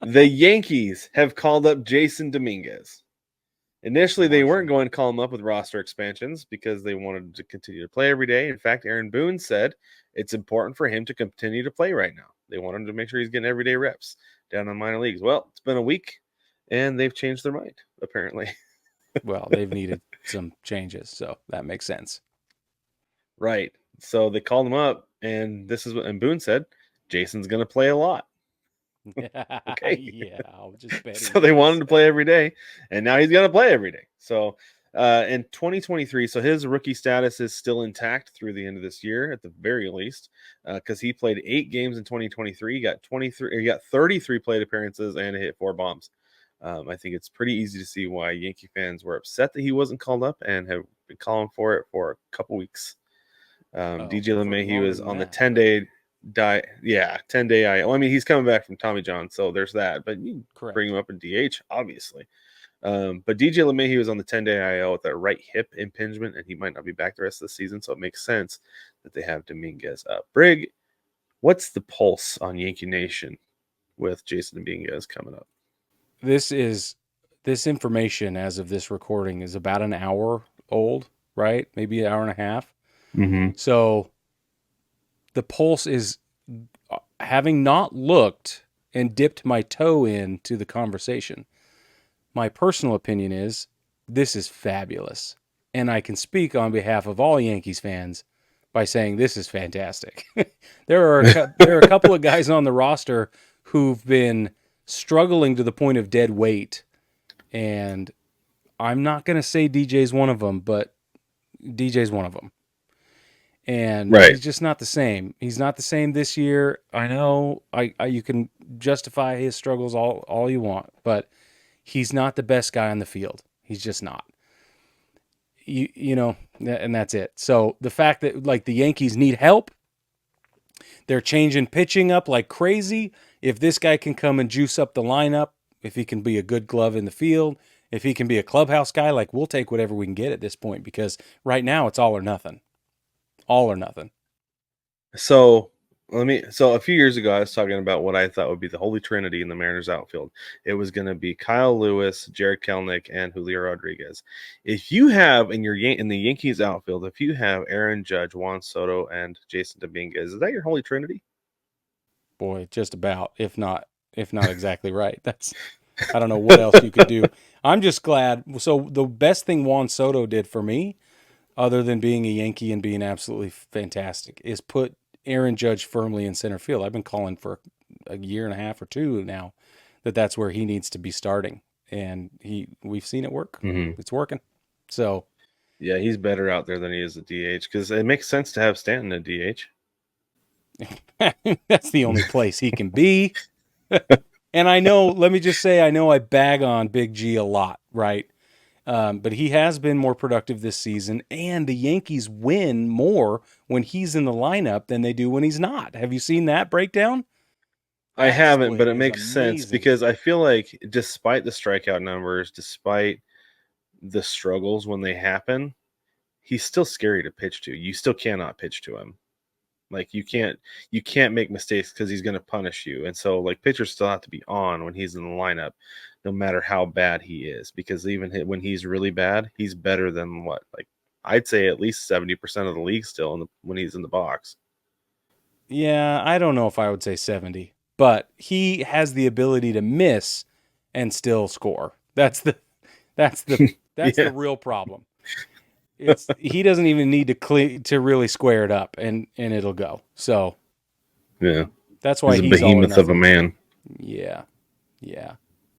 The Yankees have called up Jasson Dominguez. Initially, they weren't going to call him up with roster expansions because they wanted to continue to play every day. In fact, Aaron Boone said it's important for him to continue to play right now. They want him to make sure he's getting everyday reps down in minor leagues. Well, it's been a week, and they've changed their mind, apparently. Well, they've needed some changes, so that makes sense. Right. So they called him up, and and Boone said, Jason's going to play a lot. Okay. Yeah, I'll just bet. So they want him to play every day, and now he's going to play every day. So in 2023, so his rookie status is still intact through the end of this year, at the very least, because he played 8 games in 2023. He got 33 plate appearances and hit 4 bombs. I think it's pretty easy to see why Yankee fans were upset that he wasn't called up and have been calling for it for a couple weeks. DJ LeMahieu was on the 10-day 10-day IL. I mean, he's coming back from Tommy John, so there's that. But you bring him up in DH, obviously. But DJ LeMahieu was on the 10-day IL with that right hip impingement, and he might not be back the rest of the season. So it makes sense that they have Dominguez up. Brig, what's the pulse on Yankee Nation with Jasson Dominguez coming up? This information, as of this recording, is about an hour old, right? Maybe an hour and a half. Mm-hmm. So the pulse is, having not looked and dipped my toe into the conversation, my personal opinion is this is fabulous. And I can speak on behalf of all Yankees fans by saying this is fantastic. There are a couple of guys on the roster who've been struggling to the point of dead weight. And I'm not going to say DJ's one of them, but DJ's one of them. And he's just not the same. He's not the same this year. I know you can justify his struggles all you want, but he's not the best guy on the field. He's just not. You know, and that's it. So the fact that, like, the Yankees need help, they're changing pitching up like crazy. If this guy can come and juice up the lineup, if he can be a good glove in the field, if he can be a clubhouse guy, like, we'll take whatever we can get at this point, because right now it's all or nothing. All or nothing. So a few years ago, I was talking about what I thought would be the holy trinity in the Mariners outfield. It was going to be Kyle Lewis, Jared Kelenic, and Julio Rodriguez. If you have in the Yankees outfield, if you have Aaron Judge, Juan Soto, and Jasson Dominguez, is that your holy trinity? Boy, just about, if not exactly right. I don't know what else you could do. I'm just glad. So the best thing Juan Soto did for me, other than being a Yankee and being absolutely fantastic, is put Aaron Judge firmly in center field. I've been calling for a year and a half or 2 now that's where he needs to be starting, and we've seen it work. Mm-hmm. It's working. So yeah, he's better out there than he is at DH, because it makes sense to have Stanton at DH. That's the only place he can be. And I know, let me just say, I know I bag on Big G a lot, right? But he has been more productive this season, and the Yankees win more when he's in the lineup than they do when he's not. Have you seen that breakdown? I haven't, but it makes sense, because I feel like despite the strikeout numbers, despite the struggles when they happen, he's still scary to pitch to. You still cannot pitch to him. Like, you can't make mistakes because he's going to punish you. And so, like, pitchers still have to be on when he's in the lineup, no matter how bad he is, because even when he's really bad, he's better than I'd say at least 70% of the league still when he's in the box. Yeah, I don't know if I would say 70, but he has the ability to miss and still score. That's the the real problem. He doesn't even need to really square it up, and it'll go. So yeah, that's why he's a behemoth of a man. Yeah.